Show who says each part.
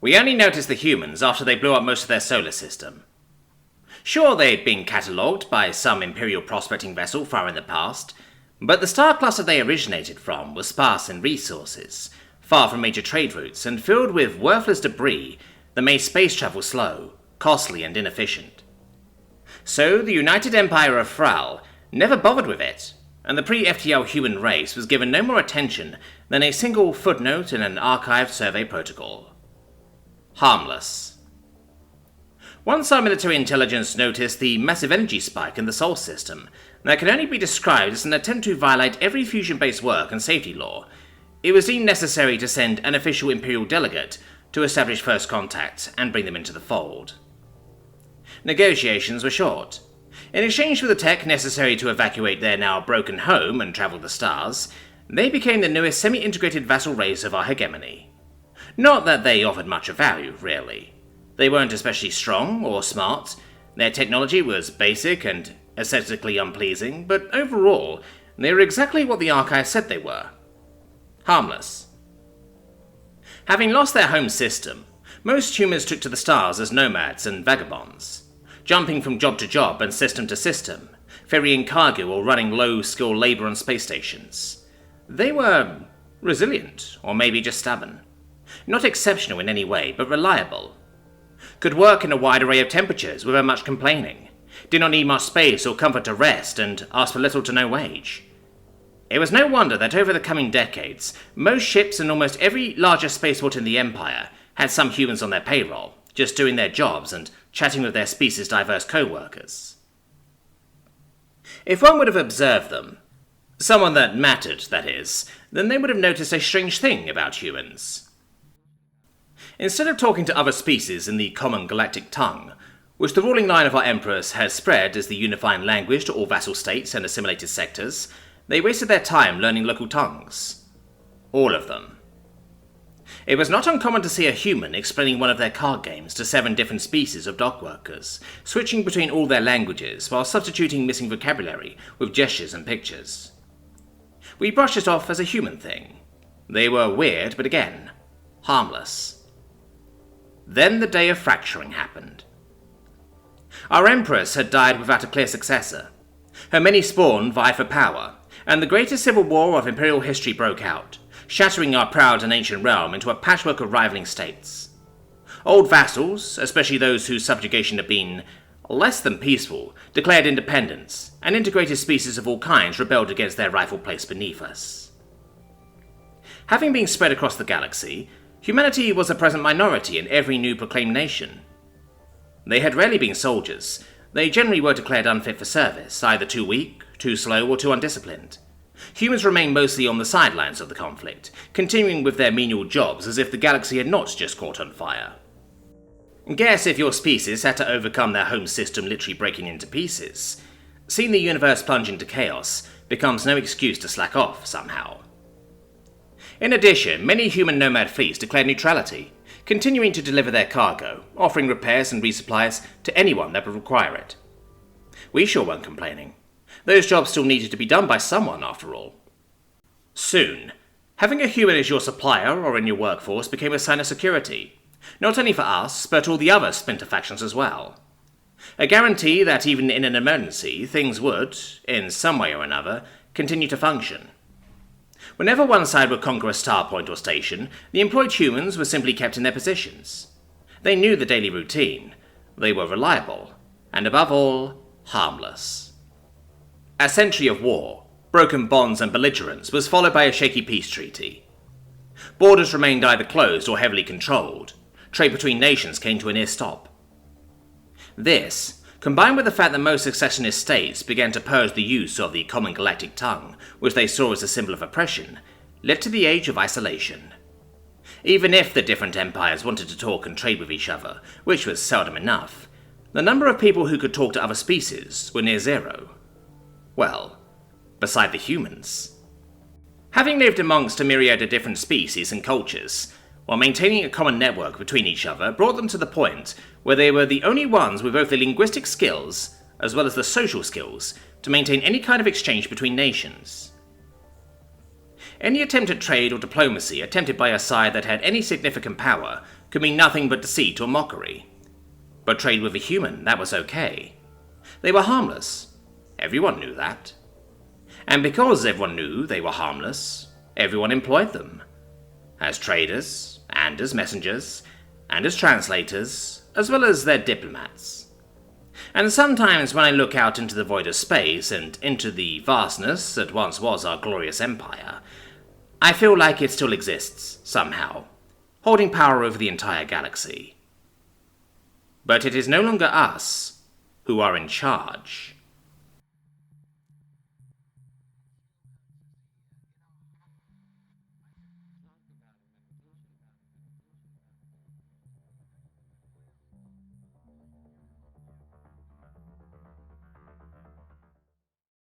Speaker 1: We only noticed the humans after they blew up most of their solar system. Sure, they'd been catalogued by some Imperial prospecting vessel far in the past, but the star cluster they originated from was sparse in resources, far from major trade routes, and filled with worthless debris that made space travel slow, costly, and inefficient. So the United Empire of Phral never bothered with it, and the pre-FTL human race was given no more attention than a single footnote in an archived survey protocol. Harmless. Once our military intelligence noticed the massive energy spike in the Sol system that can only be described as an attempt to violate every fusion-based work and safety law, it was deemed necessary to send an official Imperial delegate to establish first contact and bring them into the fold. Negotiations were short. In exchange for the tech necessary to evacuate their now broken home and travel the stars, they became the newest semi-integrated vassal race of our hegemony. Not that they offered much of value, really. They weren't especially strong or smart, their technology was basic and aesthetically unpleasing, but overall, they were exactly what the archive said they were. Harmless. Having lost their home system, most humans took to the stars as nomads and vagabonds, jumping from job to job and system to system, ferrying cargo or running low-skill labor on space stations. They were resilient, or maybe just stubborn. Not exceptional in any way, but reliable. Could work in a wide array of temperatures without much complaining. Did not need much space or comfort to rest, and asked for little to no wage. It was no wonder that over the coming decades, most ships and almost every larger spaceport in the Empire had some humans on their payroll, just doing their jobs and chatting with their species' diverse co-workers. If one would have observed them, someone that mattered, that is, then they would have noticed a strange thing about humans. Instead of talking to other species in the common galactic tongue, which the ruling line of our emperors has spread as the unifying language to all vassal states and assimilated sectors, they wasted their time learning local tongues. All of them. It was not uncommon to see a human explaining one of their card games to 7 different species of dockworkers, switching between all their languages while substituting missing vocabulary with gestures and pictures. We brushed it off as a human thing. They were weird, but again, harmless. Then the day of fracturing happened. Our empress had died without a clear successor. Her many spawn vied for power, and the greatest civil war of imperial history broke out, shattering our proud and ancient realm into a patchwork of rivaling states. Old vassals, especially those whose subjugation had been less than peaceful, declared independence, and integrated species of all kinds rebelled against their rightful place beneath us. Having been spread across the galaxy, humanity was a present minority in every new proclaimed nation. They had rarely been soldiers. They generally were declared unfit for service, either too weak, too slow, or too undisciplined. Humans remained mostly on the sidelines of the conflict, continuing with their menial jobs as if the galaxy had not just caught on fire. Guess if your species had to overcome their home system literally breaking into pieces, seeing the universe plunge into chaos becomes no excuse to slack off somehow. In addition, many human nomad fleets declared neutrality, continuing to deliver their cargo, offering repairs and resupplies to anyone that would require it. We sure weren't complaining. Those jobs still needed to be done by someone, after all. Soon, having a human as your supplier or in your workforce became a sign of security, not only for us, but all the other splinter factions as well. A guarantee that even in an emergency, things would, in some way or another, continue to function. Whenever one side would conquer a star point or station, the employed humans were simply kept in their positions. They knew the daily routine, they were reliable, and above all, harmless. A century of war, broken bonds and belligerence was followed by a shaky peace treaty. Borders remained either closed or heavily controlled. Trade between nations came to a near stop. This, combined with the fact that most successionist states began to purge the use of the common galactic tongue, which they saw as a symbol of oppression, led to the age of isolation. Even if the different empires wanted to talk and trade with each other, which was seldom enough, the number of people who could talk to other species were near zero. Well, beside the humans. Having lived amongst a myriad of different species and cultures, while maintaining a common network between each other brought them to the point where they were the only ones with both the linguistic skills, as well as the social skills, to maintain any kind of exchange between nations. Any attempt at trade or diplomacy attempted by a side that had any significant power could mean nothing but deceit or mockery. But trade with a human, that was okay. They were harmless. Everyone knew that. And because everyone knew they were harmless, everyone employed them. As traders, and as messengers, and as translators, as well as their diplomats. And sometimes when I look out into the void of space and into the vastness that once was our glorious empire, I feel like it still exists, somehow, holding power over the entire galaxy. But it is no longer us who are in charge.